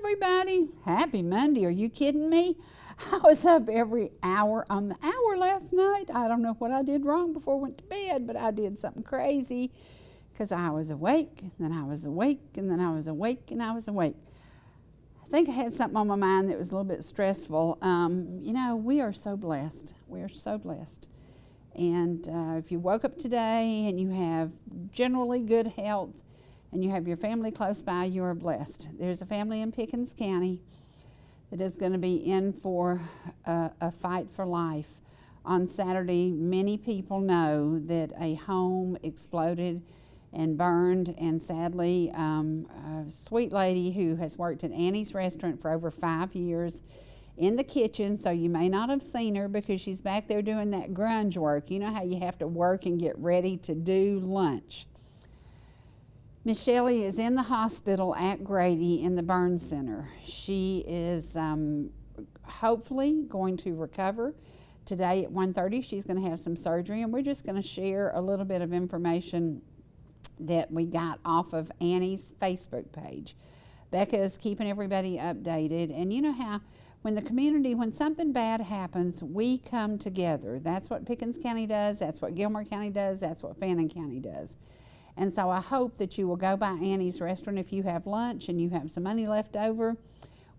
everybody. Happy Monday. Are you kidding me? I was up every hour on the hour last night. I don't know what I did wrong before I went to bed, but I did something crazy because I was awake, and then I was awake, and then I was awake, and I was awake. I think I had something on my mind that was a little bit stressful. You know, we are so blessed. We are so blessed. And if you woke up today and you have generally good health, and you have your family close by, you are blessed. There's a family in Pickens County that is going to be in for a fight for life. On Saturday, many people know that a home exploded and burned, and sadly, a sweet lady who has worked at Annie's restaurant for over 5 years in the kitchen, so you may not have seen her because she's back there doing that grunge work. You know how you have to work and get ready to do lunch. Miss Shelley is in the hospital at Grady in the burn center. She is hopefully going to recover. Today at 1:30 she's going to have some surgery, and we're just going to share a little bit of information that we got off of Annie's Facebook page. Becca is keeping everybody updated, and you know how when the community, when something bad happens, we come together. That's what Pickens County does, that's what Gilmer County does, that's what Fannin County does. And so I hope that you will go by Annie's restaurant if you have lunch and you have some money left over.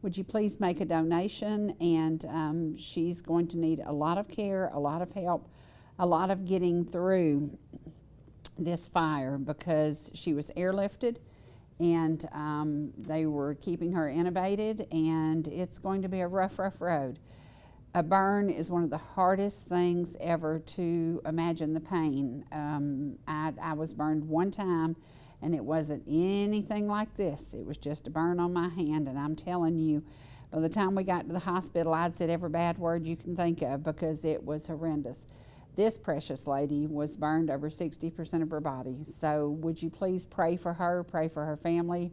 Would you please make a donation? And she's going to need a lot of care, a lot of help, a lot of getting through this fire because she was airlifted, and they were keeping her intubated, and it's going to be a rough, rough road. A burn is one of the hardest things ever to imagine the pain. I was burned one time, and it wasn't anything like this. It was just a burn on my hand, and I'm telling you, by the time we got to the hospital, I'd said every bad word you can think of because it was horrendous. This precious lady was burned over 60% of her body. So would you please pray for her, pray for her family.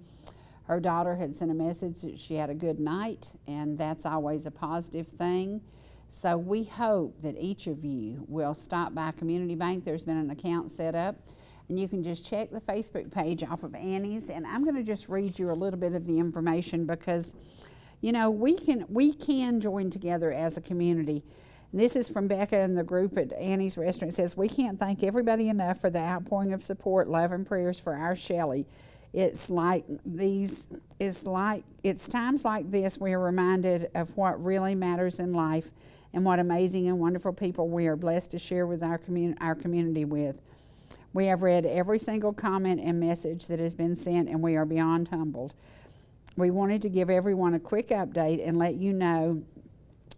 Her daughter had sent a message that she had a good night, and that's always a positive thing. So we hope that each of you will stop by Community Bank. There's been an account set up, and you can just check the Facebook page off of Annie's. And I'm going to just read you a little bit of the information because, you know, we can join together as a community. And this is from Becca and the group at Annie's restaurant. It says, "We can't thank everybody enough for the outpouring of support, love, and prayers for our Shelley. It's times like this we are reminded of what really matters in life and what amazing and wonderful people we are blessed to share with our community with. We have read every single comment and message that has been sent, and we are beyond humbled. We wanted to give everyone a quick update and let you know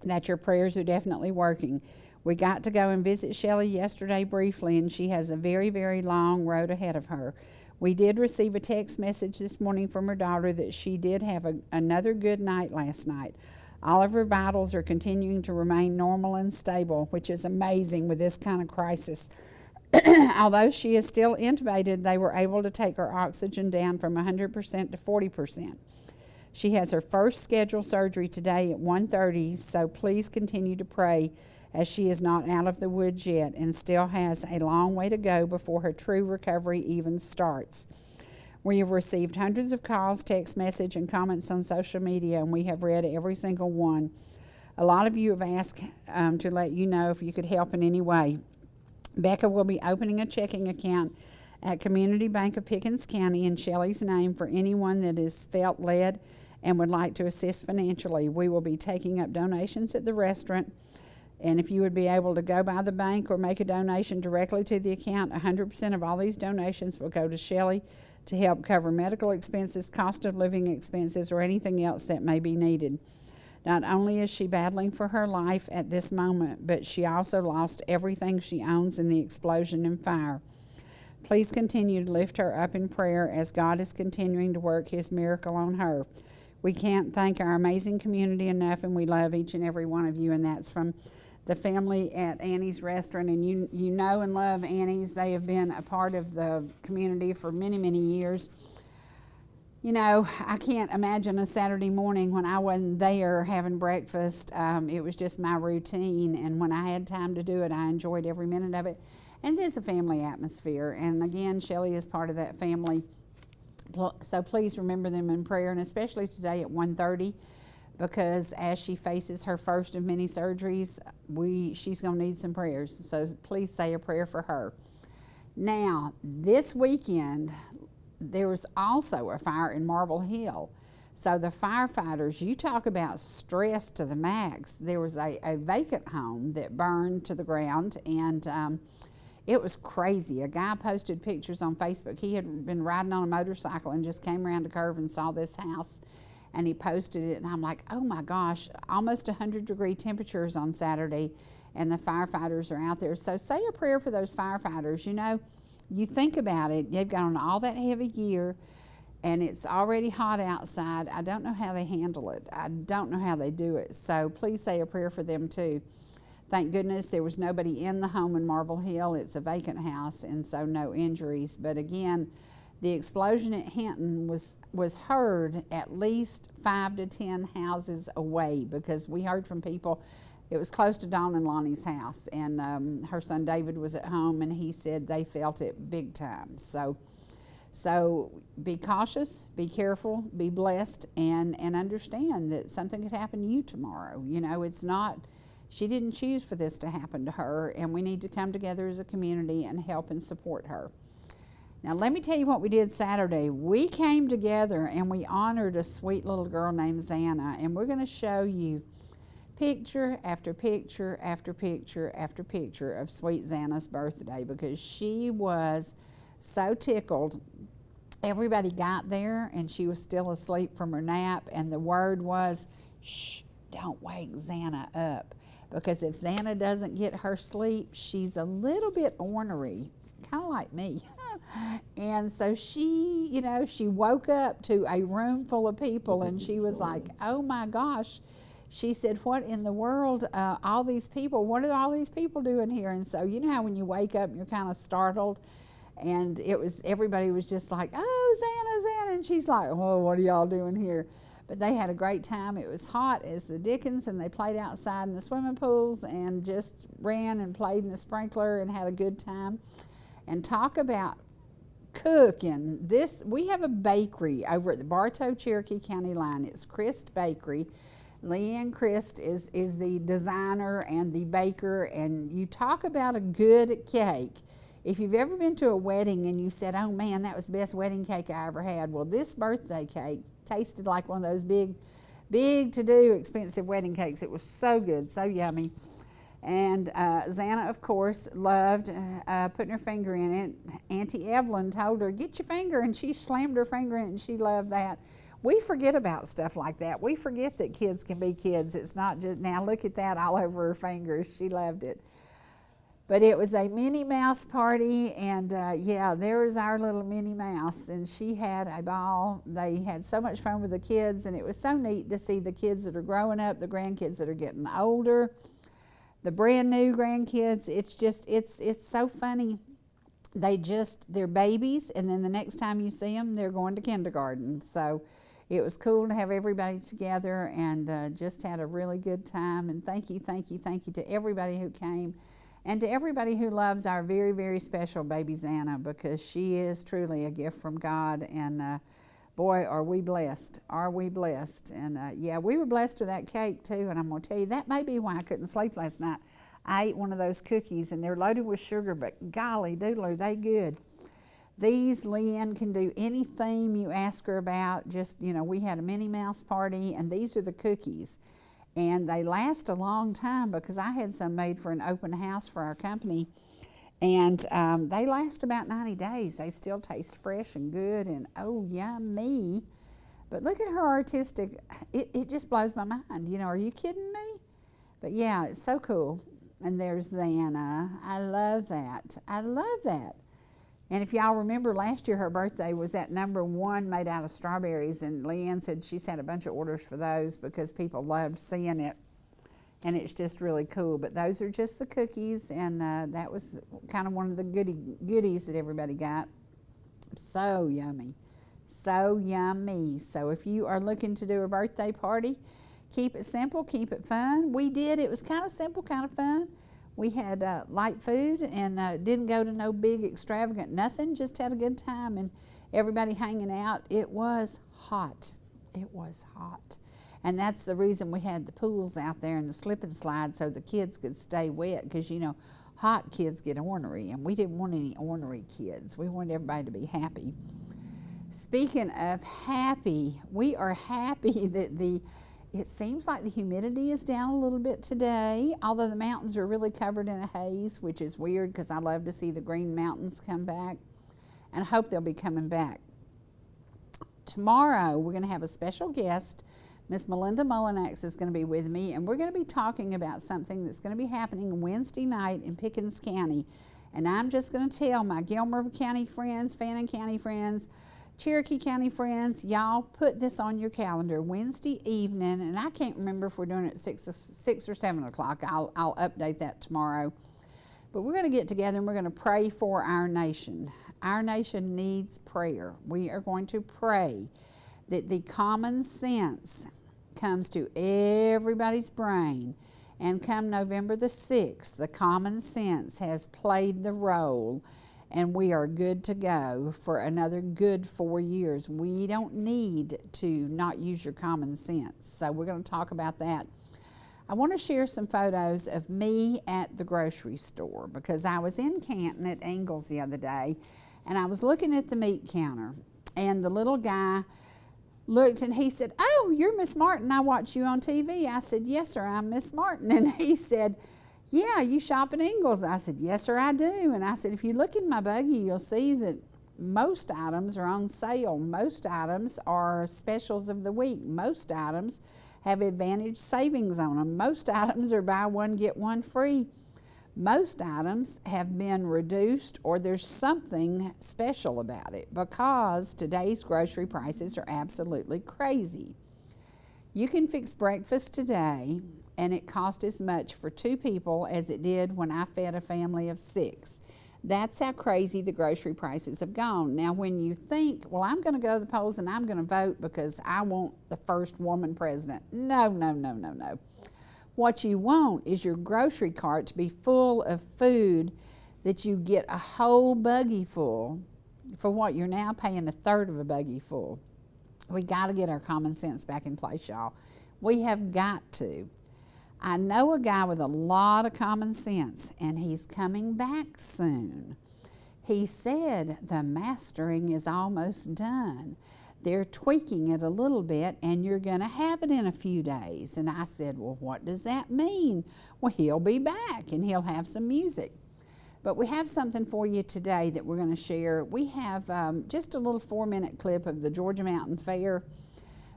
that your prayers are definitely working. We got to go and visit Shelley yesterday briefly, and she has a very, very long road ahead of her. We did receive a text message this morning from her daughter that she did have another good night last night. All of her vitals are continuing to remain normal and stable, which is amazing with this kind of crisis. Although she is still intubated, they were able to take her oxygen down from 100% to 40%. She has her first scheduled surgery today at 1:30, so please continue to pray as she is not out of the woods yet and still has a long way to go before her true recovery even starts. We have received hundreds of calls, text message, and comments on social media, and we have read every single one. A lot of you have asked to let you know if you could help in any way. Becca will be opening a checking account at Community Bank of Pickens County in Shelley's name for anyone that is felt led and would like to assist financially. We will be taking up donations at the restaurant, and if you would be able to go by the bank or make a donation directly to the account, 100% of all these donations will go to Shelley to help cover medical expenses, cost of living expenses, or anything else that may be needed. Not only is she battling for her life at this moment, but she also lost everything she owns in the explosion and fire. Please continue to lift her up in prayer as God is continuing to work His miracle on her. We can't thank our amazing community enough, and we love each and every one of you. And that's from the family at Annie's restaurant. And you know and love Annie's. They have been a part of the community for many, many years. You know, I can't imagine a Saturday morning when I wasn't there having breakfast. It was just my routine, and when I had time to do it, I enjoyed every minute of it. And it is a family atmosphere, and again, Shelley is part of that family. So please remember them in prayer, and especially today at 1:30, because as she faces her first of many surgeries, she's going to need some prayers. So please say a prayer for her. Now, this weekend, there was also a fire in Marble Hill. So the firefighters, you talk about stress to the max. There was a vacant home that burned to the ground, and it was crazy. A guy posted pictures on Facebook. He had been riding on a motorcycle and just came around a curve and saw this house, and he posted it, and I'm like, oh my gosh, almost 100-degree temperatures on Saturday, and the firefighters are out there. So say a prayer for those firefighters. You know, you think about it, they've got on all that heavy gear, and it's already hot outside. I don't know how they handle it. I don't know how they do it. So please say a prayer for them too. Thank goodness there was nobody in the home in Marble Hill. It's a vacant house, and so no injuries. But again, the explosion at Canton was heard at least 5 to 10 houses away, because we heard from people. It was close to Dawn and Lonnie's house, and her son David was at home, and he said they felt it big time. So be cautious, be careful, be blessed, and understand that something could happen to you tomorrow. You know, it's not, she didn't choose for this to happen to her, and we need to come together as a community and help and support her. Now, let me tell you what we did Saturday. We came together and we honored a sweet little girl named Xana, and we're going to show you picture after picture after picture after picture of sweet Xana's birthday, because she was so tickled. Everybody got there and she was still asleep from her nap, and the word was, shh, don't wake Xana up, because if Xana doesn't get her sleep, she's a little bit ornery, kind of like me. And so she, you know, she woke up to a room full of people, and she was like, oh my gosh. She said, what in the world, all these people, what are all these people doing here? And so, you know how when you wake up and you're kind of startled, and everybody was just like, oh, Xana, and she's like, oh, what are y'all doing here? But they had a great time. It was hot as the dickens, and they played outside in the swimming pools and just ran and played in the sprinkler and had a good time. And talk about cooking. We have a bakery over at the Bartow-Cherokee County line. It's Christ Bakery. Leanne Christ is the designer and the baker, and you talk about a good cake. If you've ever been to a wedding and you said, oh man, that was the best wedding cake I ever had, well, this birthday cake tasted like one of those big to-do expensive wedding cakes. It was so good, so yummy. And Xana, of course, loved putting her finger in it. Auntie Evelyn told her, get your finger, and she slammed her finger in it, and she loved that. We forget about stuff like that. We forget that kids can be kids. It's not just, now look at that all over her fingers. She loved it. But it was a Minnie Mouse party, and yeah, there was our little Minnie Mouse, and she had a ball. They had so much fun with the kids, and it was so neat to see the kids that are growing up, the grandkids that are getting older, the brand new grandkids. It's just, it's so funny. They're babies, and then the next time you see them, they're going to kindergarten. So it was cool to have everybody together, and just had a really good time. And thank you to everybody who came, and to everybody who loves our very, very special baby Xana, because she is truly a gift from God. And boy, are we blessed. Are we blessed? And yeah, we were blessed with that cake too. And I'm going to tell you, that may be why I couldn't sleep last night. I ate one of those cookies, and they're loaded with sugar, but golly doodle, are they good. These, Leanne can do any theme you ask her about. Just, you know, we had a Minnie Mouse party, and these are the cookies. And they last a long time, because I had some made for an open house for our company. And they last about 90 days. They still taste fresh and good, and oh, yummy. But look at her artistic, it just blows my mind. You know, are you kidding me? But yeah, it's so cool. And there's Xana. I love that. I love that. And if y'all remember, last year her birthday was that #1 made out of strawberries, and Leanne said she's had a bunch of orders for those because people loved seeing it, and it's just really cool. But those are just the cookies, and that was kind of one of the goodies that everybody got. So yummy, so yummy. So if you are looking to do a birthday party, keep it simple, keep it fun. We did. It was kind of simple, kind of fun. We had light food, and didn't go to no big extravagant nothing, just had a good time. And everybody hanging out. It was hot. It was hot. And that's the reason we had the pools out there and the slip and slide so the kids could stay wet, because, you know, hot kids get ornery, and we didn't want any ornery kids. We wanted everybody to be happy. Speaking of happy, we are happy that it seems like the humidity is down a little bit today, although the mountains are really covered in a haze, which is weird because I love to see the Green Mountains come back, and I hope they'll be coming back. Tomorrow, we're going to have a special guest. Miss Melinda Mullinax is going to be with me, and we're going to be talking about something that's going to be happening Wednesday night in Pickens County. And I'm just going to tell my Gilmer County friends, Fannin County friends, Cherokee County friends, y'all put this on your calendar Wednesday evening, and I can't remember if we're doing it at 6 or 7 o'clock. I'll update that tomorrow. But we're going to get together and we're going to pray for our nation. Our nation needs prayer. We are going to pray that the common sense comes to everybody's brain, and come November the 6th, the common sense has played the role, and we are good to go for another good 4 years. We don't need to not use your common sense. So we're going to talk about that. I want to share some photos of me at the grocery store, because I was in Canton at Ingles the other day, and I was looking at the meat counter, and the little guy looked and he said, "Oh, you're Miss Martin. I watch you on TV." I said, "Yes, sir, I'm Miss Martin." And he said, "Yeah, you shop at Ingles." I said, "Yes, sir, I do." And I said, "If you look in my buggy, you'll see that most items are on sale. Most items are specials of the week. Most items have advantage savings on them. Most items are buy one, get one free. Most items have been reduced, or there's something special about it, because today's grocery prices are absolutely crazy. You can fix breakfast today, and it costs as much for 2 people as it did when I fed a family of 6. That's how crazy the grocery prices have gone. Now, when you think, well, I'm going to go to the polls and I'm going to vote because I want the first woman president. No, no, no, no, no. What you want is your grocery cart to be full of food that you get a whole buggy full for what you're now paying a third of a buggy full. We got to get our common sense back in place, y'all. We have got to. I know a guy with a lot of common sense, and he's coming back soon. He said the mastering is almost done. They're tweaking it a little bit, and you're going to have it in a few days. And I said, well, what does that mean? Well, he'll be back, and he'll have some music. But we have something for you today that we're going to share. We have just a little 4-minute clip of the Georgia Mountain Fair,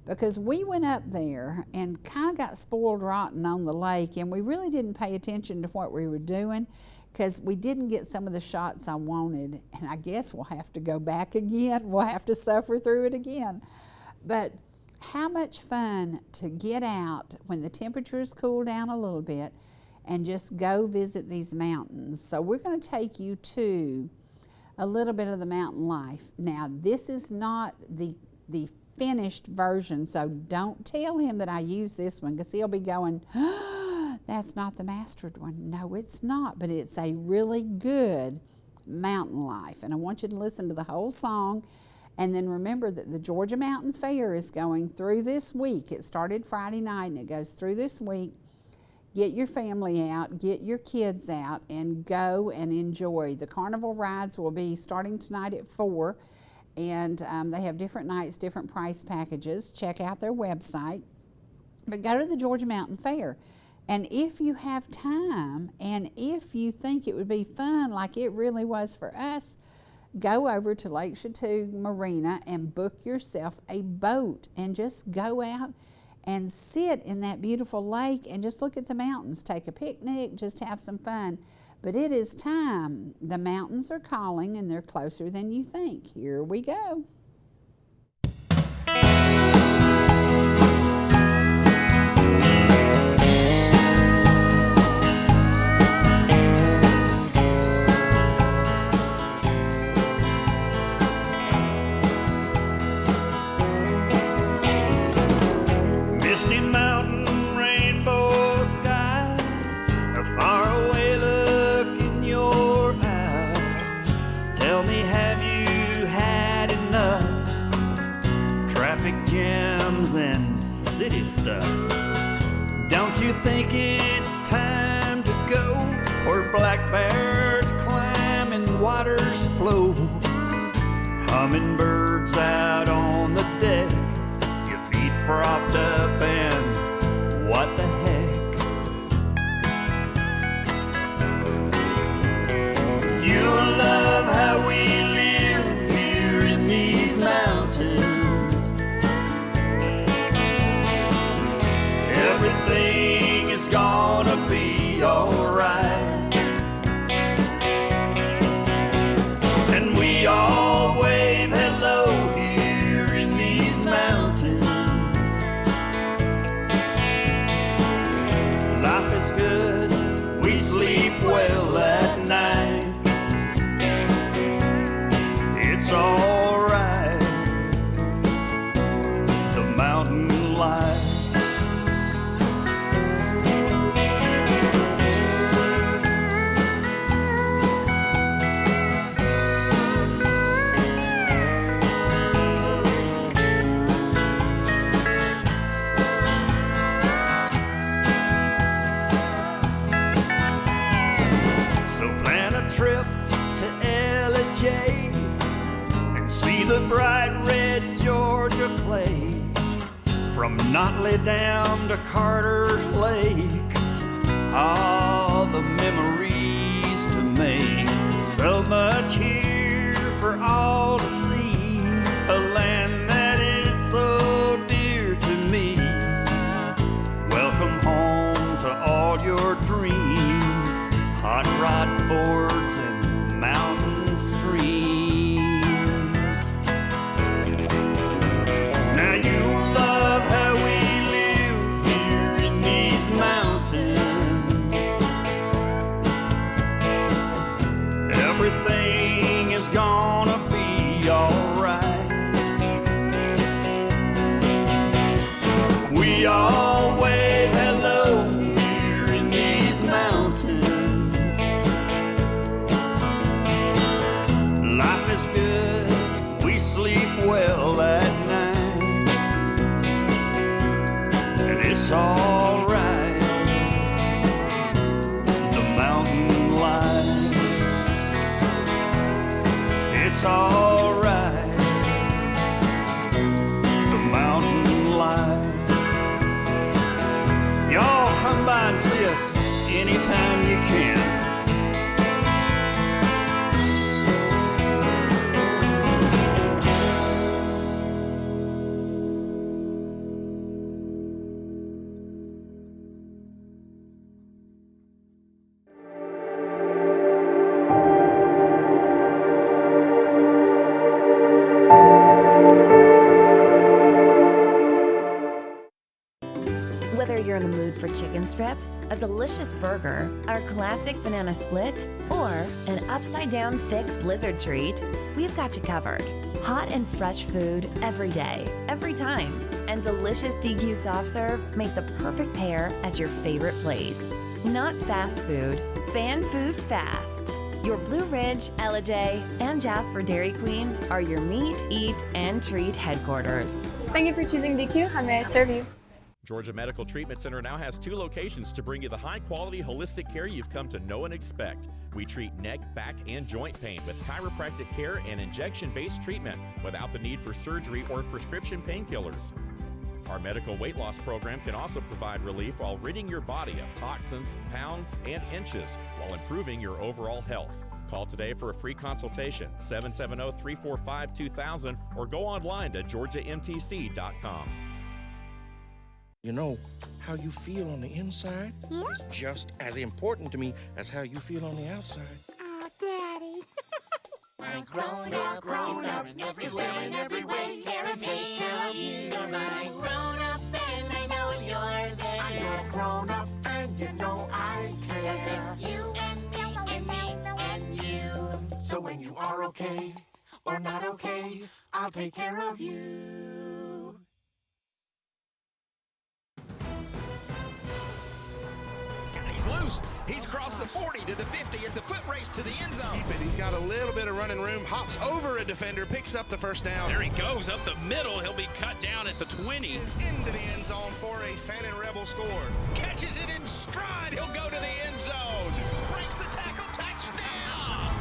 because we went up there and kind of got spoiled rotten on the lake, and we really didn't pay attention to what we were doing, because we didn't get some of the shots I wanted, and I guess we'll have to go back again. We'll have to suffer through it again. But how much fun to get out when the temperatures cool down a little bit and just go visit these mountains. So we're going to take you to a little bit of the mountain life. Now, this is not the finished version, so don't tell him that I use this one, because he'll be going, that's not the mastered one. No, it's not, but it's a really good mountain life. And I want you to listen to the whole song, and then remember that the Georgia Mountain Fair is going through this week. It started Friday night and it goes through this week. Get your family out, get your kids out, and go and enjoy. The carnival rides will be starting tonight at 4, and they have different nights, different price packages. Check out their website. But go to the Georgia Mountain Fair. And if you have time, and if you think it would be fun like it really was for us, go over to Lake Chateau Marina and book yourself a boat and just go out and sit in that beautiful lake and just look at the mountains. Take a picnic, just have some fun. But it is time. The mountains are calling, and they're closer than you think. Here we go. Misty Mountain, rainbow sky, a faraway look in your eye. Tell me, have you had enough? city stuff. Don't you think it's time to go where black bears climb and waters flow? Hummingbirds out on the deck, your feet propped up and what the heck? You'll love how we live here in these mountains. Everything is gonna be alright. And we all wave hello here in these mountains. Life is good, we sleep well at night. It's alright, the mountain life. So plan a trip to Ellijay and see the bright red Georgia clay. From Notley down to Carter's Lake, all the memories to make. So much here for all to see, a land that is so dear to me. Welcome home to all your dreams, hot rod Fords and mountain streams. Now you love how we live here in these mountains. Everything is gonna be alright. We all wave hello here in these mountains. Life is good, we sleep well at night. And it's alright, the mountain life. It's alright, the mountain life. Y'all come by and see us anytime you can. Whether you're in the mood for chicken strips, a delicious burger, our classic banana split, or an upside-down thick blizzard treat, we've got you covered. Hot and fresh food every day, every time, and delicious DQ soft serve make the perfect pair at your favorite place. Not fast food, fan food fast. Your Blue Ridge, Ellijay, and Jasper Dairy Queens are your meet, eat, and treat headquarters. Thank you for choosing DQ. How may I serve you? Georgia Medical Treatment Center now has 2 locations to bring you the high-quality holistic care you've come to know and expect. We treat neck, back, and joint pain with chiropractic care and injection-based treatment without the need for surgery or prescription painkillers. Our medical weight loss program can also provide relief while ridding your body of toxins, pounds, and inches while improving your overall health. Call today for a free consultation, 770-345-2000, or go online to georgiamtc.com. You know, how you feel on the inside is just as important to me as how you feel on the outside. Oh, Daddy. My grown-up is there in every way, care and take care of you. You're my grown-up and I know you're there. I'm your grown-up and you know I care. 'Cause it's you and me and me and you. So when you are okay or not okay, I'll take care of you. He's loose. He's across the 40 to the 50. It's a foot race to the end zone. Keep it. He's got a little bit of running room. Hops over a defender, picks up the first down. There he goes up the middle. He'll be cut down at the 20. Is into the end zone for a Fannin Rebel score. Catches it in stride. He'll go to the end zone. Breaks the tackle. Touchdown.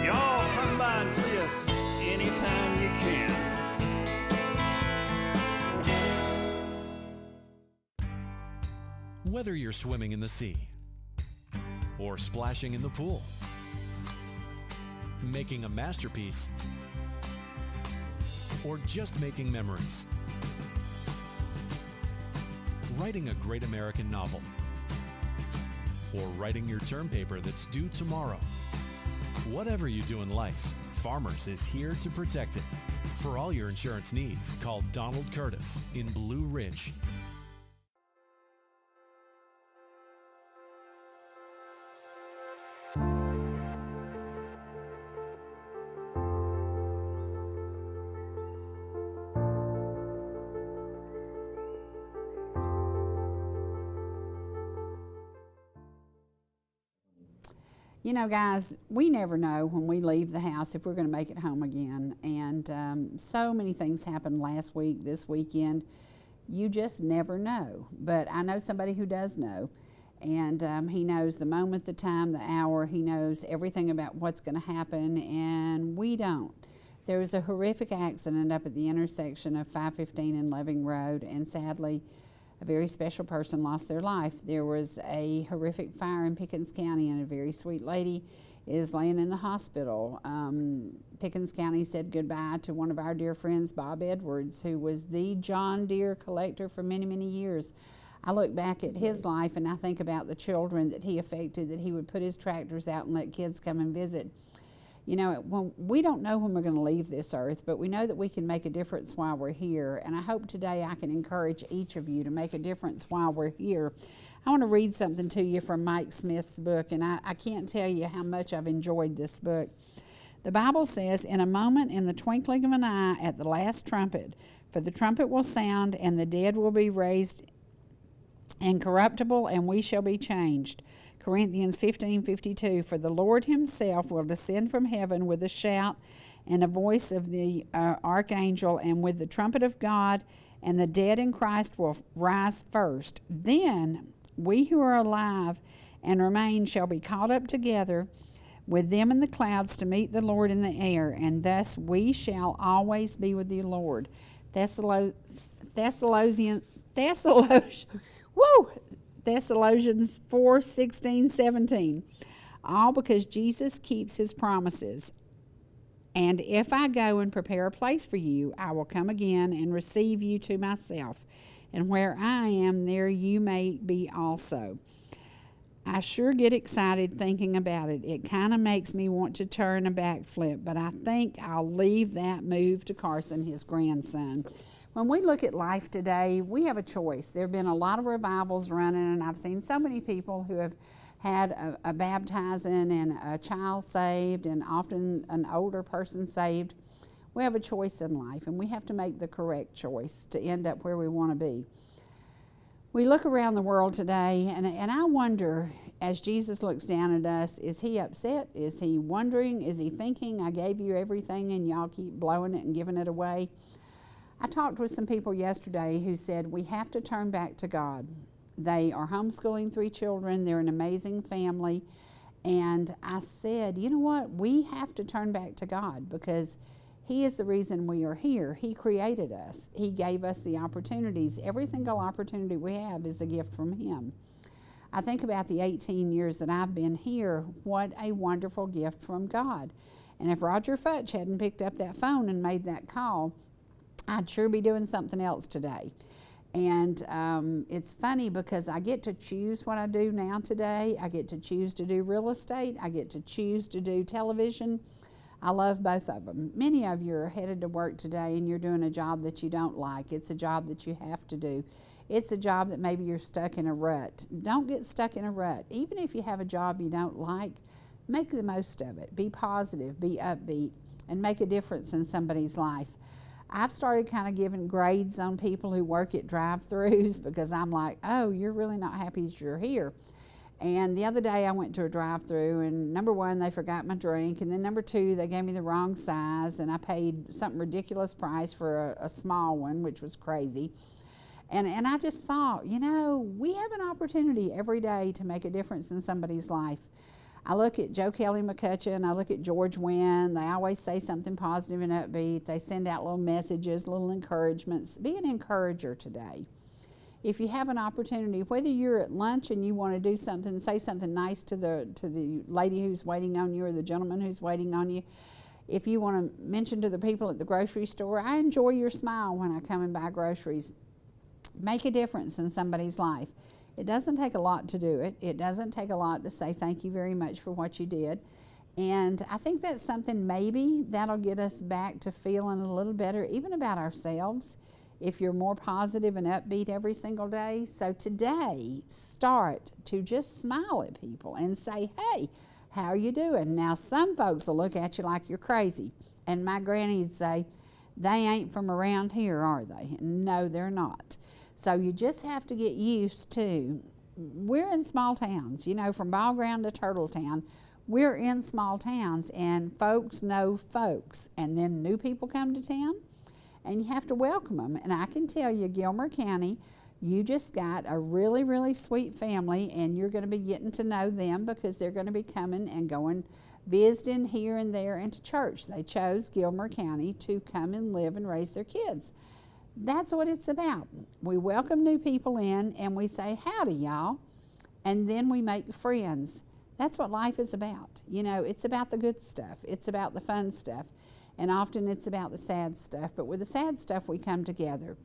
Y'all come by and see us anytime you can. Whether you're swimming in the sea or splashing in the pool, making a masterpiece, or just making memories, writing a great American novel, or writing your term paper that's due tomorrow. Whatever you do in life, Farmers is here to protect it. For all your insurance needs, call Donald Curtis in Blue Ridge. You know, guys, we never know when we leave the house if we're going to make it home again. And so many things happened last week, this weekend. You just never know. But I know somebody who does know. And he knows the moment, the time, the hour. He knows everything about what's going to happen, and we don't. There was a horrific accident up at the intersection of 515 and Loving Road, and sadly, a very special person lost their life. There was a horrific fire in Pickens County, and a very sweet lady is laying in the hospital. Pickens County said goodbye to one of our dear friends, Bob Edwards, who was the John Deere collector for many, many years. I look back at his life and I think about the children that he affected, that he would put his tractors out and let kids come and visit. You know, when, we don't know when we're going to leave this earth, but we know that we can make a difference while we're here. And I hope today I can encourage each of you to make a difference while we're here. I want to read something to you from Mike Smith's book, and I can't tell you how much I've enjoyed this book. The Bible says, "In a moment, in the twinkling of an eye, at the last trumpet, for the trumpet will sound, and the dead will be raised incorruptible, and we shall be changed." Corinthians 15:52, "For the Lord himself will descend from heaven with a shout and a voice of the archangel and with the trumpet of God, and the dead in Christ will rise first. Then we who are alive and remain shall be caught up together with them in the clouds to meet the Lord in the air, and thus we shall always be with the Lord." Thessalonians 4:16-17. All because Jesus keeps his promises. "And if I go and prepare a place for you, I will come again and receive you to myself. And where I am, there you may be also." I sure get excited thinking about it. It kind of makes me want to turn a backflip, but I think I'll leave that move to Carson, his grandson. When we look at life today, we have a choice. There have been a lot of revivals running, and I've seen so many people who have had a baptizing and a child saved, and often an older person saved. We have a choice in life, and we have to make the correct choice to end up where we want to be. We look around the world today, and I wonder, as Jesus looks down at us, is he upset? Is he wondering? Is he thinking, I gave you everything and y'all keep blowing it and giving it away? I talked with some people yesterday who said we have to turn back to God. They are homeschooling 3 children. They're an amazing family. And I said, you know what? We have to turn back to God because he is the reason we are here. He created us. He gave us the opportunities. Every single opportunity we have is a gift from him. I think about the 18 years that I've been here. What a wonderful gift from God. And if Roger Futch hadn't picked up that phone and made that call, I'd sure be doing something else today. And it's funny because I get to choose what I do now today. I get to choose to do real estate. I get to choose to do television. I love both of them. Many of you are headed to work today and you're doing a job that you don't like. It's a job that you have to do. It's a job that maybe you're stuck in a rut. Don't get stuck in a rut. Even if you have a job you don't like, make the most of it. Be positive, be upbeat, and make a difference in somebody's life. I've started kind of giving grades on people who work at drive-thrus because I'm like, oh, you're really not happy that you're here. And the other day I went to a drive-thru, and number one, they forgot my drink, and then number two, they gave me the wrong size, and I paid some ridiculous price for a small one, which was crazy. And I just thought, you know, we have an opportunity every day to make a difference in somebody's life. I look at Joe Kelly McCutcheon, I look at George Wynn. They always say something positive and upbeat. They send out little messages, little encouragements. Be an encourager today. If you have an opportunity, whether you're at lunch and you want to do something, say something nice to the lady who's waiting on you or the gentleman who's waiting on you. If you want to mention to the people at the grocery store, I enjoy your smile when I come and buy groceries. Make a difference in somebody's life. It doesn't take a lot to do it. It doesn't take a lot to say thank you very much for what you did. And I think that's something maybe that'll get us back to feeling a little better, even about ourselves, if you're more positive and upbeat every single day. So today, start to just smile at people and say, hey, how are you doing? Now, some folks will look at you like you're crazy. And my granny'd say, they ain't from around here, are they? No, they're not. So you just have to get used to, we're in small towns, you know, from Ball Ground to Turtletown. We're in small towns, and folks know folks. And then new people come to town, and you have to welcome them. And I can tell you, Gilmer County, you just got a really, really sweet family, and you're going to be getting to know them because they're going to be coming and going, visiting here and there and to church. They chose Gilmer County to come and live and raise their kids. That's what it's about. We welcome new people in, and we say, howdy, y'all, and then we make friends. That's what life is about. You know, it's about the good stuff. It's about the fun stuff. And often it's about the sad stuff. But with the sad stuff, we come together.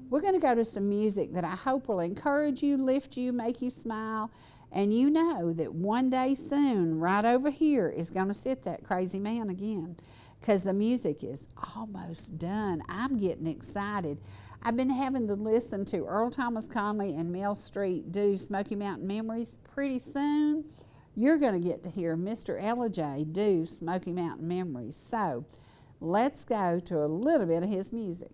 We're going to go to some music that I hope will encourage you, lift you, make you smile. And you know that one day soon, right over here, is going to sit that crazy man again, because the music is almost done. I'm getting excited. I've been having to listen to Earl Thomas Conley and Mel Street do Smoky Mountain Memories. Pretty soon, you're going to get to hear Mr. Ellijay do Smoky Mountain Memories. So let's go to a little bit of his music.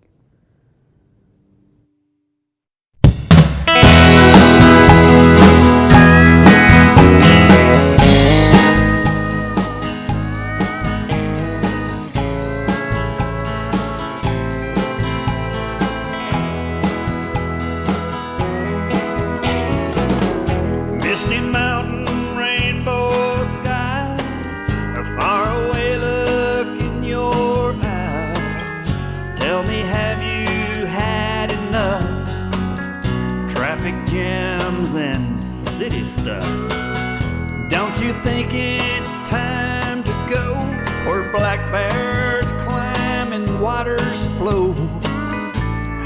Misty Mountain, rainbow sky, a faraway look in your eye. Tell me, have you had enough? Traffic jams and city stuff. Don't you think it's time to go where black bears climb and waters flow?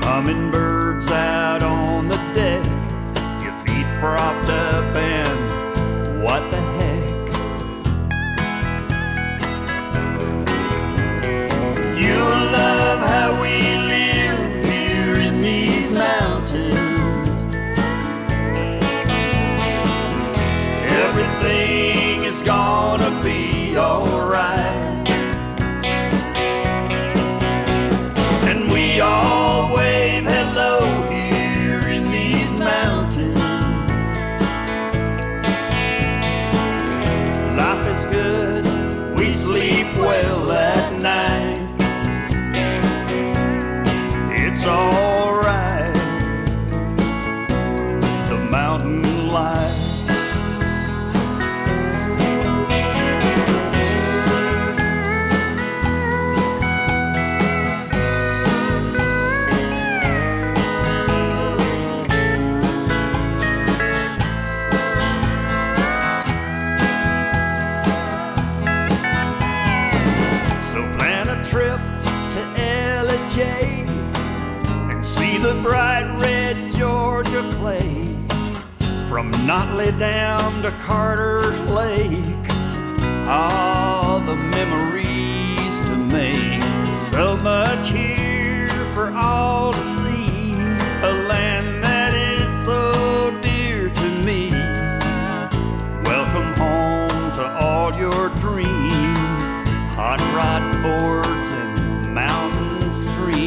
Hummingbirds out on the deck, propped up, and what the heck? You'll love how we live here in these mountains. Everything is gonna be alright, and we all wave hello here in these mountains. Good, we sleep well at night. It's all right, the mountain life. Trip to Ellijay and see the bright red Georgia clay, from Notley down to Carter's Lake. All the memories to make, so much here for all to see, a land that is so dear to me. Welcome home to all your dreams, hot rod Fords and mountain streams.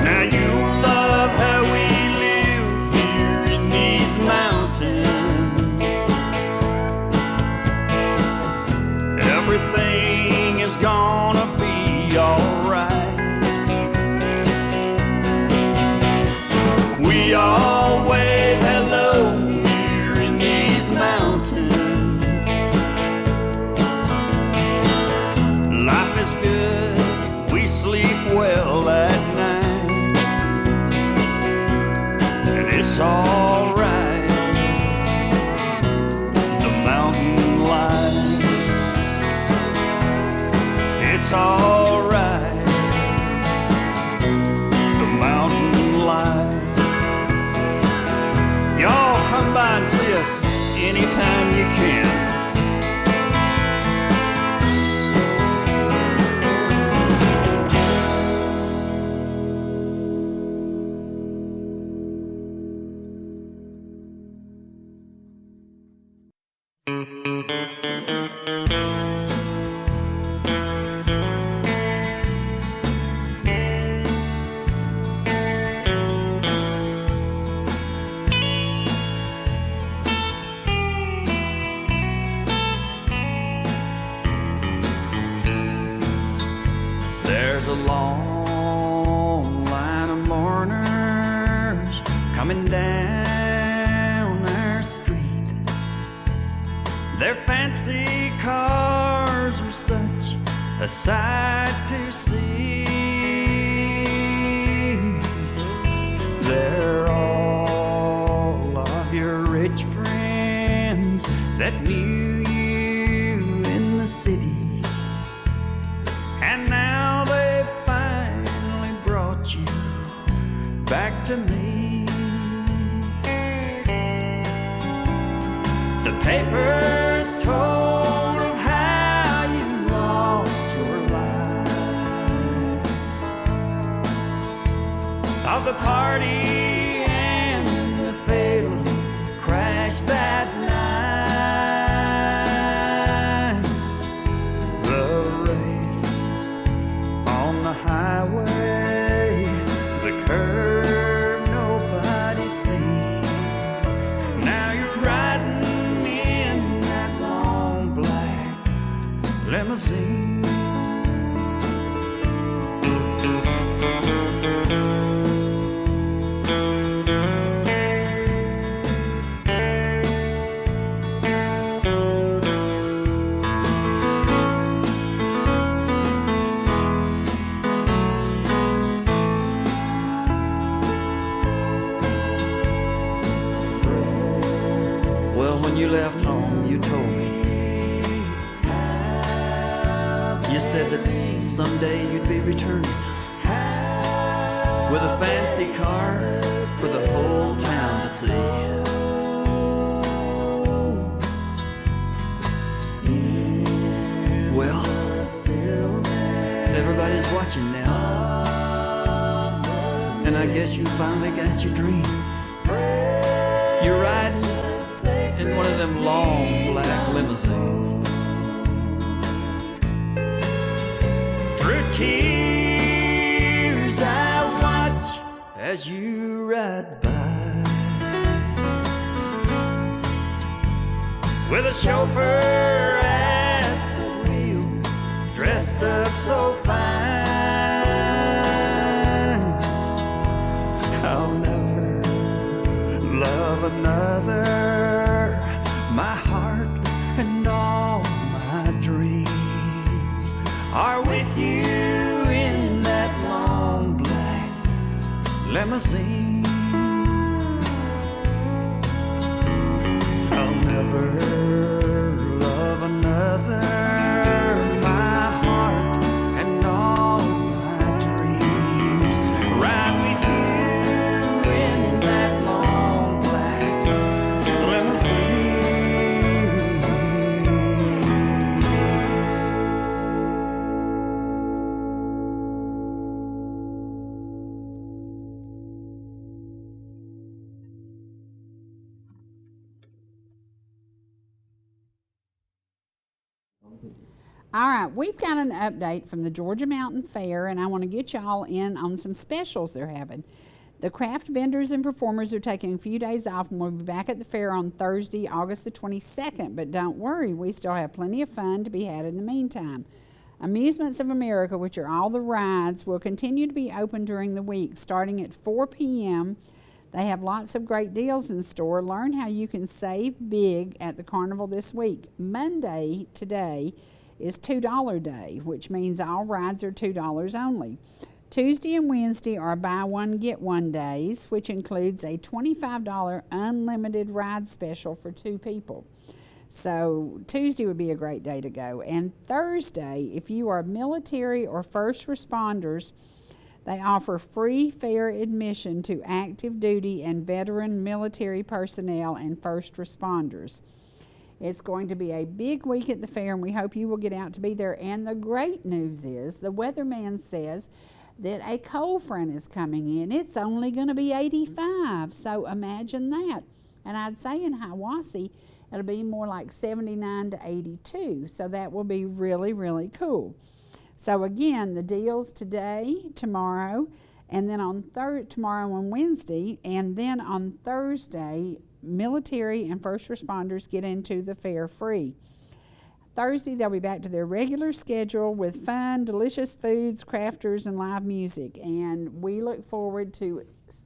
Now you love how we live here in these mountains. Everything is gonna be alright. We all wave hello here in these mountains. Life is good, we sleep well at night, and it's alright. The mountain life, it's alright. The mountain life. Y'all come by and see us anytime you can. There's a long line of mourners coming down our street. Their fancy cars are such a sight to see. They're all of your rich friends that knew you in the city. And now they finally brought you back to me. The papers told of how you lost your life, of the party and the fatal crash that night. The race on the highway, the curve nobody's seen. Now you're riding in that long black limousine. Well, when you left home, you told me. You said that someday you'd be returning with a fancy car for the whole town to see. Well, everybody's watching now, and I guess you finally got your dream. You're riding in one of them long black limousines. Through tears I watch as you ride by, with a chauffeur at the wheel, dressed up so fine. I'll never love another. My heart and all my dreams are with you in that long black limousine. I'll never love another. My heart and all my All right, we've got an update from the Georgia Mountain Fair, and I want to get y'all in on some specials they're having. The craft vendors and performers are taking a few days off, and we'll be back at the fair on Thursday, August the 22nd. But don't worry, we still have plenty of fun to be had in the meantime. Amusements of America, which are all the rides, will continue to be open during the week, starting at 4 p.m. They have lots of great deals in store. Learn how you can save big at the carnival this week. Monday, today, is $2 day, which means all rides are $2 only. Tuesday and Wednesday are buy one, get one days, which includes a $25 unlimited ride special for 2 people. So Tuesday would be a great day to go. And Thursday, if you are military or first responders, they offer free fair admission to active duty and veteran military personnel and first responders. It's going to be a big week at the fair, and we hope you will get out to be there. And the great news is the weatherman says that a cold front is coming in. It's only going to be 85, so imagine that. And I'd say in Hiwassee, it'll be more like 79 to 82, so that will be really, really cool. So again, the deals today, tomorrow, and then on tomorrow and Wednesday, and then on Thursday, military and first responders get into the fair free. Thursday, they'll be back to their regular schedule with fun, delicious foods, crafters, and live music. And we look forward to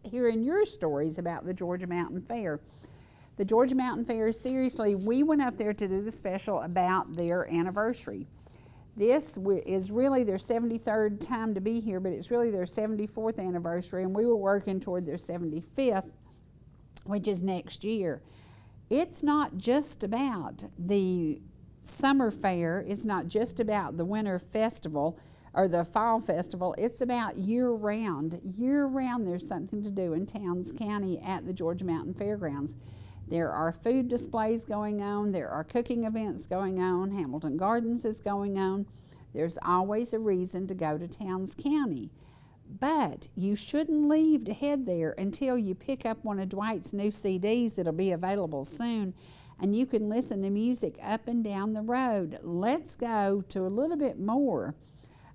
hearing your stories about the Georgia Mountain Fair. The Georgia Mountain Fair, seriously, we went up there to do the special about their anniversary. This is really their 73rd time to be here, but it's really their 74th anniversary, and we were working toward their 75th, which is next year. It's not just about the summer fair. It's not just about the winter festival or the fall festival. It's about year-round. Year-round there's something to do in Towns County at the Georgia Mountain Fairgrounds. There are food displays going on. There are cooking events going on. Hamilton Gardens is going on. There's always a reason to go to Towns County. But you shouldn't leave to head there until you pick up one of Dwight's new CDs that'll be available soon, and you can listen to music up and down the road. Let's go to a little bit more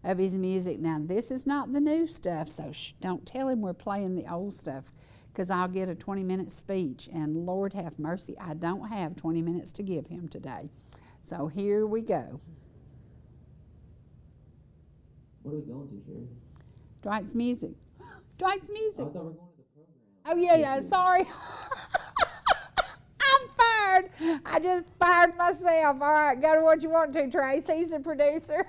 of his music. Now, this is not the new stuff, so don't tell him we're playing the old stuff, because I'll get a 20-minute speech, and Lord have mercy, I don't have 20 minutes to give him today. So here we go. What are we going to, Sherry? Dwight's music. Dwight's music. I thought we were going to the program. Oh, yeah, sorry. I'm fired. I just fired myself. All right, go to what you want to, Trace. He's the producer.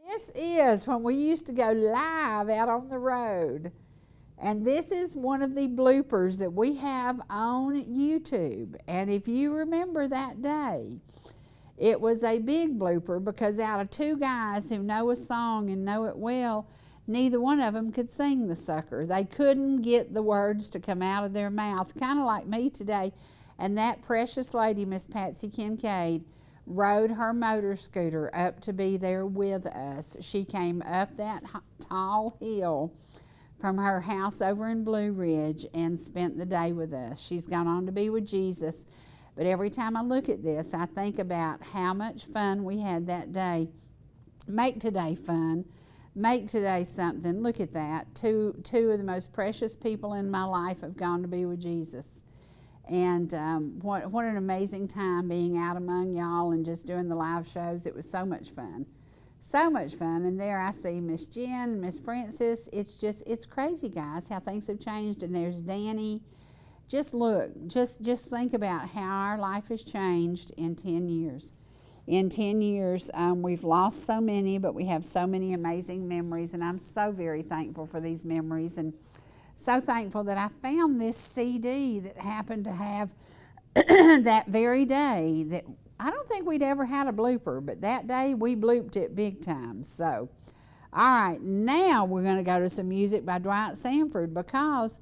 This is when we used to go live out on the road. And this is one of the bloopers that we have on YouTube. And if you remember that day, it was a big blooper because out of 2 guys who know a song and know it well, neither one of them could sing the sucker. They couldn't get the words to come out of their mouth, kind of like me today. And that precious lady, Miss Patsy Kincaid, rode her motor scooter up to be there with us. She came up that tall hill from her house over in Blue Ridge and spent the day with us. She's gone on to be with Jesus. But every time I look at this, I think about how much fun we had that day. Make today fun. Make today something. Look at that. Two of the most precious people in my life have gone to be with Jesus. And what an amazing time being out among y'all and just doing the live shows. It was so much fun. So much fun. And there I see Miss Jen, Miss Francis. It's crazy, guys, how things have changed. And there's Danny. Just look, just think about how our life has changed in 10 years. In 10 years, we've lost so many, but we have so many amazing memories, and I'm so very thankful for these memories, and so thankful that I found this CD that happened to have that very day. That I don't think we'd ever had a blooper, but that day we blooped it big time. So, all right, now we're going to go to some music by Dwight Sanford because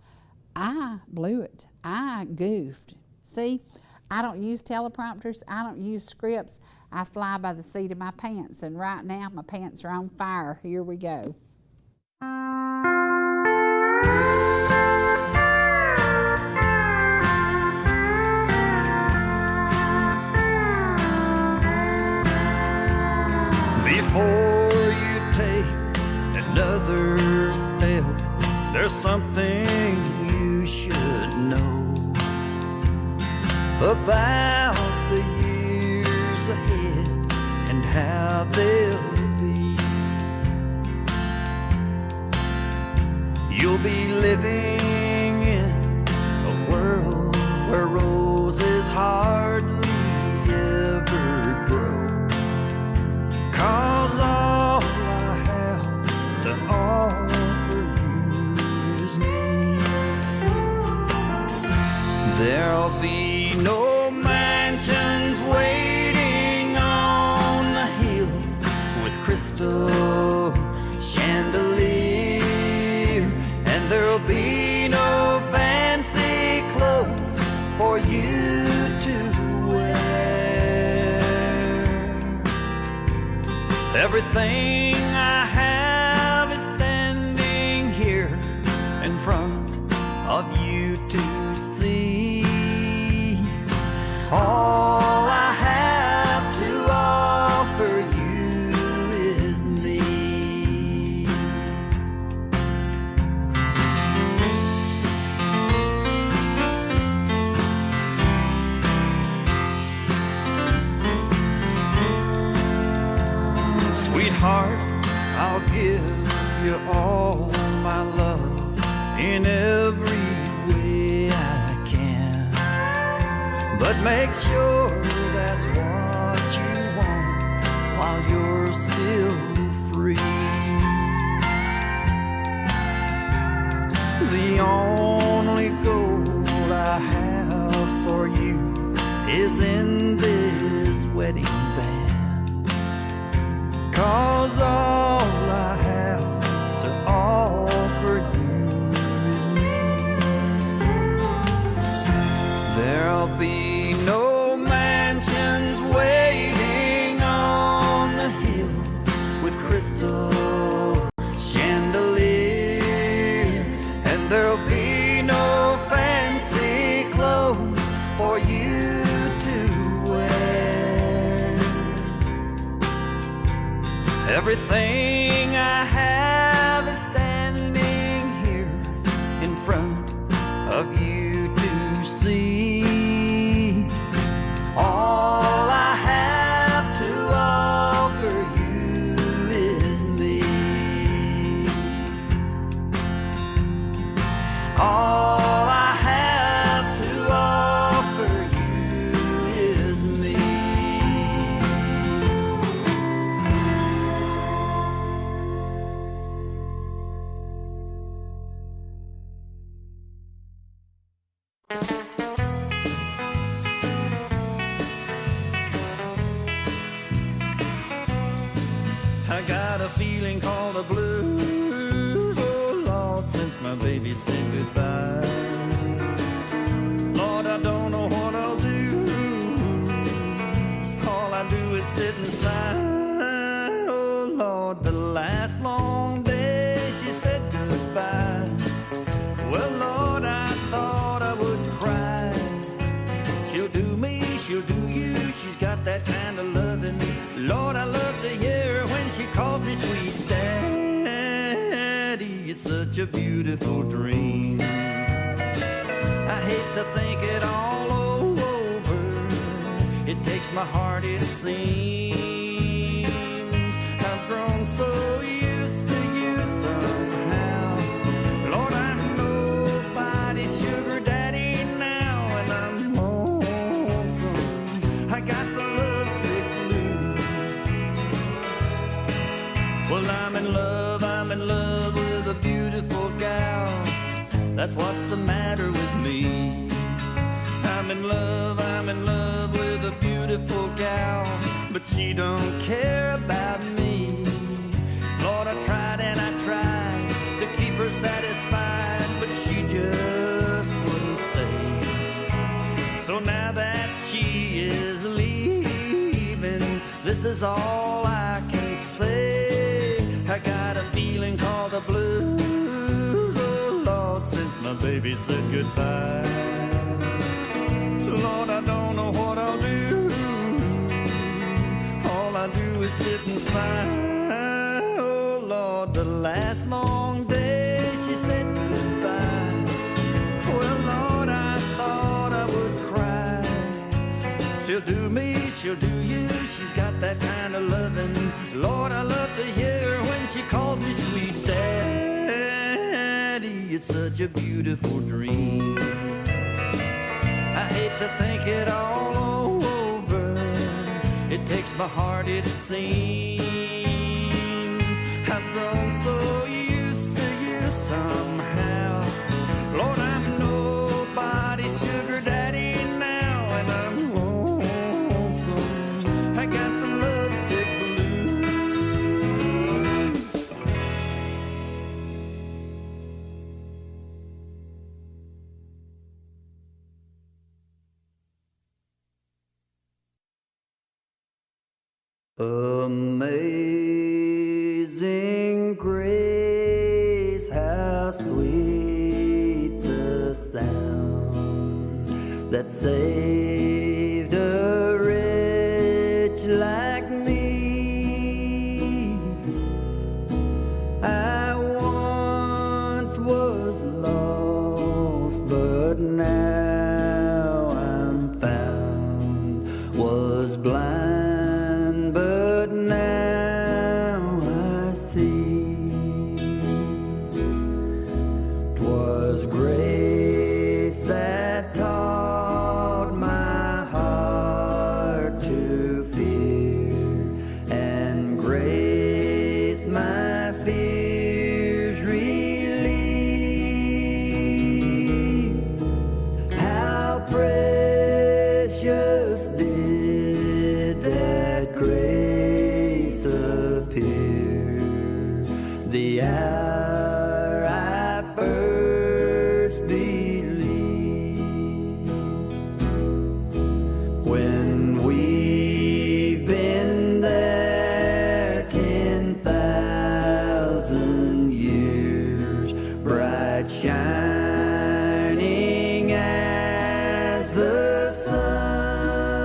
I blew it. I goofed. See, I don't use teleprompters. I don't use scripts. I fly by the seat of my pants, and right now my pants are on fire. Here we go. there's something you should know about the years ahead and how they'll be. You'll be living in a world where roses hardly ever grow. 'Cause all I have to offer you is me. There'll be no mansions waiting on the hill with crystal chandelier, and there'll be no fancy clothes for you to wear. Everything I have is standing here in front of you to see. All I have to offer you is me. Sweetheart, I'll give you all my love in every way I can. But make sure that's what you want while you're still free. The only gold I have for you is in this wedding band. 'Cause all I have to offer you is me. There'll be no mansions waiting on the hill with crystal chandelier, and there'll be no fancy clothes for you to wear. Everything I have is standing here in front of you to see. All I have to offer you is me. All I have to offer you is me. I got a feeling called the blues, oh Lord, since my baby said goodbye. Lord, I don't know what I'll do. All I do is sit and sigh. Oh Lord, the last long day she said goodbye. Well, Lord, I thought I would cry. She'll do me, she'll do you. She's got that kind of love in me. Lord, I love to hear her when she calls me sweet daddy. It's such a beautiful dream. I hate to think it all over. It takes my heart, it seems. I've grown so used to you somehow. Lord, I'm nobody's sugar daddy now, and I'm lonesome. I got the lovesick blues. Well, I'm in love with a beautiful gal. That's what's the matter with me. I'm in love with a beautiful gal, but she don't care about me. Lord, I tried and I tried to keep her satisfied, but she just wouldn't stay. So now that she is leaving, this is all I can say. I got a feeling called the blues, oh Lord, since my baby said goodbye. Lord, I don't know what I'll do. All I do is sit and sigh. Oh Lord, the last long day she said goodbye. She'll do me, she'll do you. She's got that kind of loving. Lord, I love to hear her when she calls me sweet daddy. It's such a beautiful dream. I hate to think it all over. It takes my heart, it seems. I've grown so used to you somehow. Lord, I'm nobody's sugar daddy now, and I'm lonesome. I got the lovesick blues. Amazing grace, how sweet the sound that saved a wretch like me. I once was lost, but now I'm found. Was blind, but now I see. 'Twas grace that taught my heart to fear, and grace my fears relieved. How precious did that grace appear the hour I first believed. When we've been there 10,000 years, bright shining as the sun,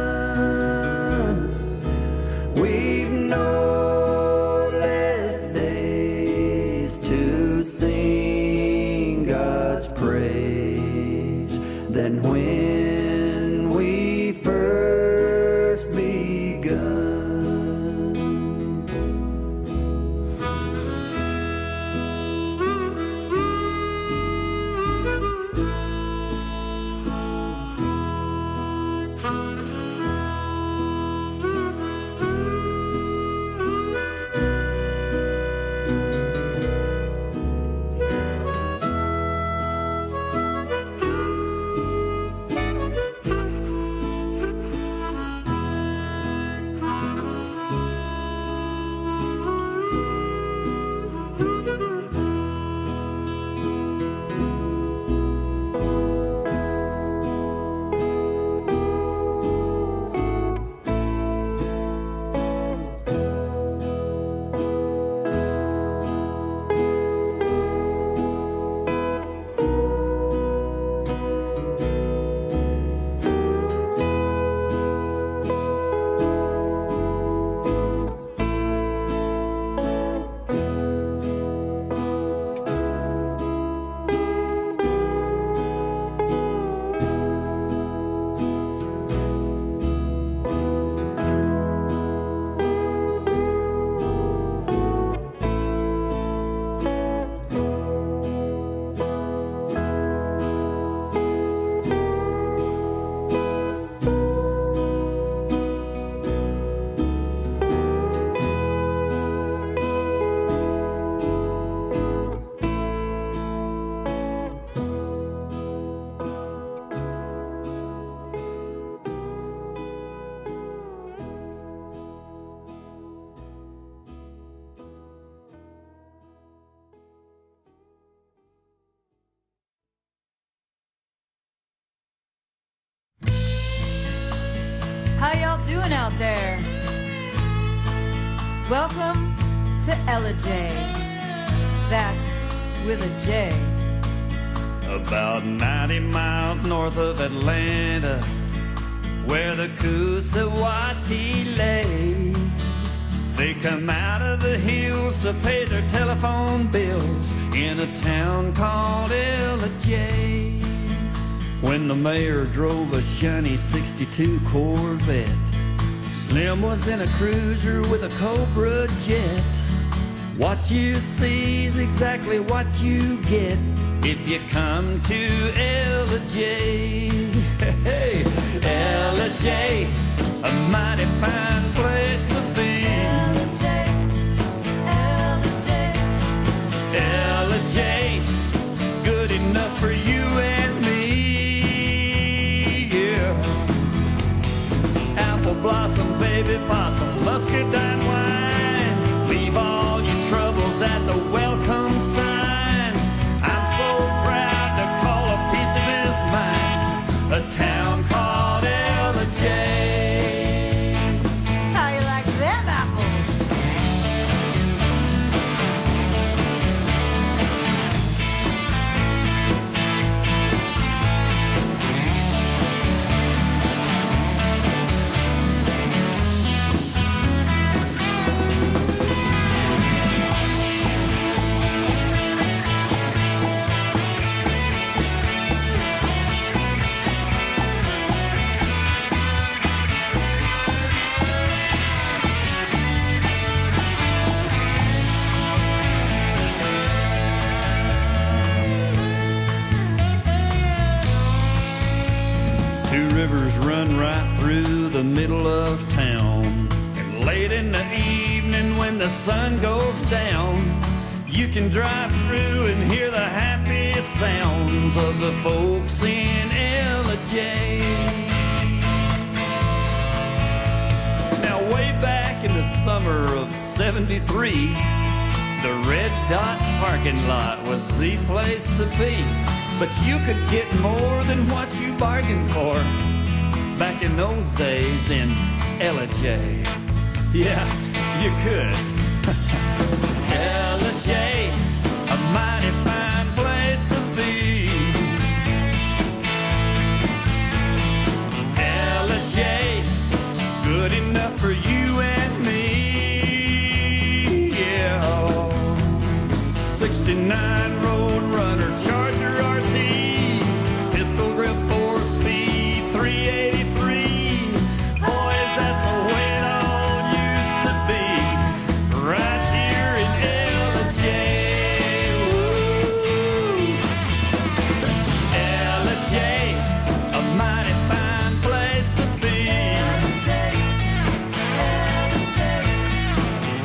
we've no less days to sing God's praise than when we first begun. How y'all doing out there? Welcome to Ellijay. That's with a J. About 90 miles north of Atlanta, where the Coosawhatee lay. They come out of the hills to pay their telephone bills in a town called Ellijay. when the mayor drove a shiny 62 Corvette. Slim was in a cruiser with a Cobra jet. What you see is exactly what you get if you come to Ellijay. Hey, Ellijay, a mighty fine place to be. Ellijay, Ellijay, Ellijay, good enough for you and me. Yeah. Apple blossom, baby possum, muscadine wine. Leave all your troubles at the welcome sign. I'm so proud to call a piece of his mind a town called Ellijay. How you like them apples? Two rivers run right through the middle of town. And late in the evening when the sun goes down, you can drive through and hear the happy sounds of the folks in Ellijay. Now way back in the summer of '73, the Red Dot parking lot was the place to be. But you could get more than what you bargained for back in those days in Ellijay. Yeah, you could. Ellijay, a mighty fine place to be. Ellijay, good enough for you and me. Yeah. 69 Road Runner, Charger RT, pistol grip 4-speed, 383. Boys, that's the way it all used to be, right here in Ellijay. Ellijay, a mighty fine place to be.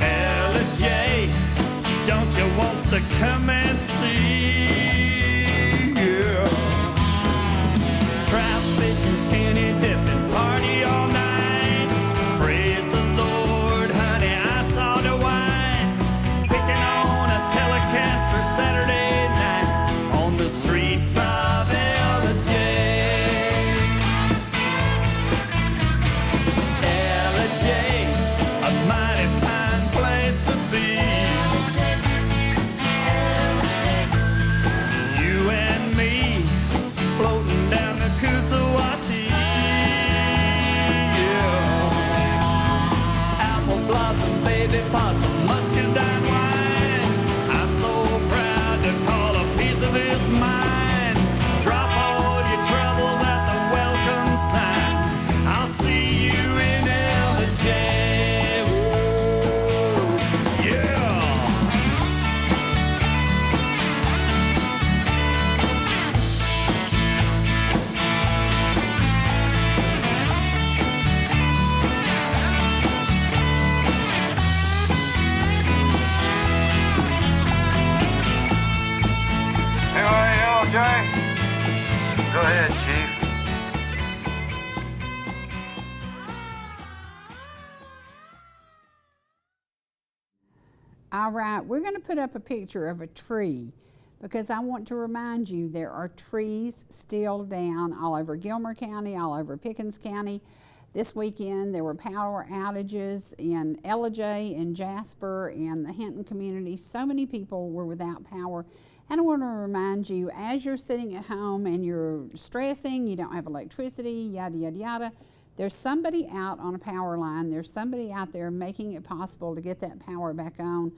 Ellijay, don't you want to come and see? Yeah. Trout fishing, skinny dipping, party all night. Praise the Lord, honey, I saw the white picking on a Telecaster Saturday night on the streets of Ellijay. Ellijay, a mighty fine place to be. You and me floating down the Kusawati. Yeah. Apple blossom, baby possum, muscadine wine. I'm so proud to call a piece of his mind. Drop all your troubles at the welcome sign. I'll see you in Ellijay. Woo. Yeah. Anyway, Ellijay, go ahead, Chief. All right, we're going to put up a picture of a tree because I want to remind you there are trees still down all over Gilmer County, all over Pickens County. This weekend there were power outages in Ellijay and Jasper and the Canton community. So many people were without power. And I want to remind you, as you're sitting at home and you're stressing, you don't have electricity, yada, yada, yada, there's somebody out on a power line. There's somebody out there making it possible to get that power back on.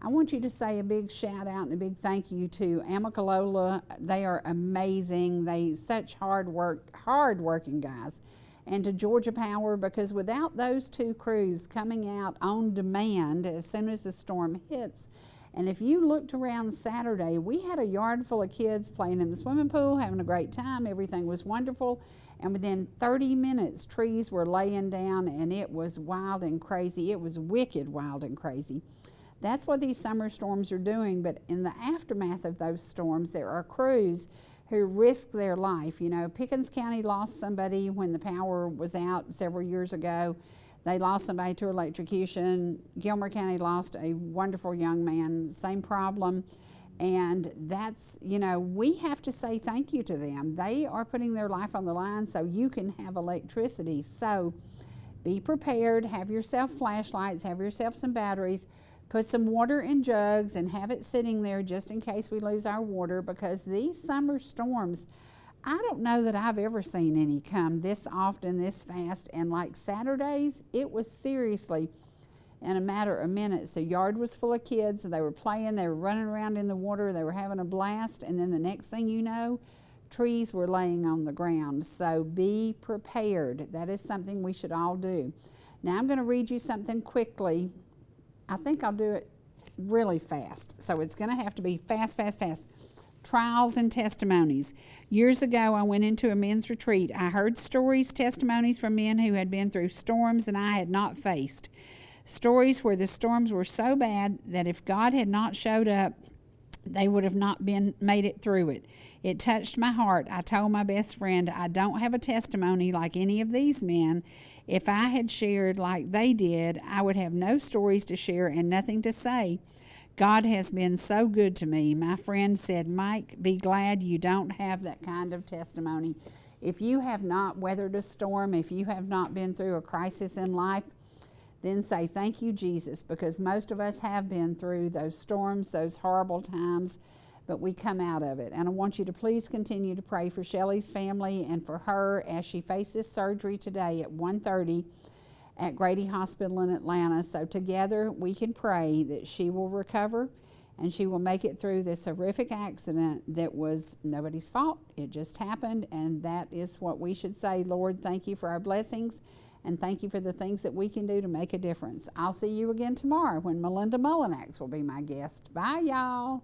I want you to say a big shout out and a big thank you to Amicalola. They are amazing. They such hard working guys. And to Georgia Power, because without those two crews coming out on demand as soon as the storm hits, and if you looked around Saturday, we had a yard full of kids playing in the swimming pool, having a great time. Everything was wonderful. And within 30 minutes, trees were laying down, and it was wild and crazy. It was wicked wild and crazy. That's what these summer storms are doing, but in the aftermath of those storms, there are crews who risk their life. You know, Pickens County lost somebody when the power was out several years ago. They lost somebody to electrocution. Gilmer County lost a wonderful young man, same problem. And that's, you know, we have to say thank you to them. They are putting their life on the line so you can have electricity. So be prepared, have yourself flashlights, have yourself some batteries. Put some water in jugs and have it sitting there just in case we lose our water, because these summer storms, I don't know that I've ever seen any come this often, this fast. And like Saturdays, it was seriously in a matter of minutes. The yard was full of kids. They were playing, they were running around in the water, they were having a blast. And then the next thing you know, trees were laying on the ground. So be prepared. That is something we should all do. Now I'm going to read you something quickly. I think I'll do it really fast. So it's going to have to be fast, fast, fast. Trials and testimonies. Years ago, I went into a men's retreat. I heard stories, testimonies from men who had been through storms and I had not faced. Stories where the storms were so bad that if God had not showed up, they would have not made it through it. It touched my heart. I told my best friend, I don't have a testimony like any of these men. If I had shared like they did, I would have no stories to share and nothing to say. God has been so good to me. My friend said, Mike, be glad you don't have that kind of testimony. If you have not weathered a storm, if you have not been through a crisis in life, then say, thank you, Jesus, because most of us have been through those storms, those horrible times, but we come out of it. And I want you to please continue to pray for Shelley's family and for her as she faces surgery today at 1:30 at Grady Hospital in Atlanta. So together we can pray that she will recover and she will make it through this horrific accident that was nobody's fault. It just happened, and that is what we should say. Lord, thank you for our blessings, and thank you for the things that we can do to make a difference. I'll see you again tomorrow when Melinda Mullinax will be my guest. Bye, y'all.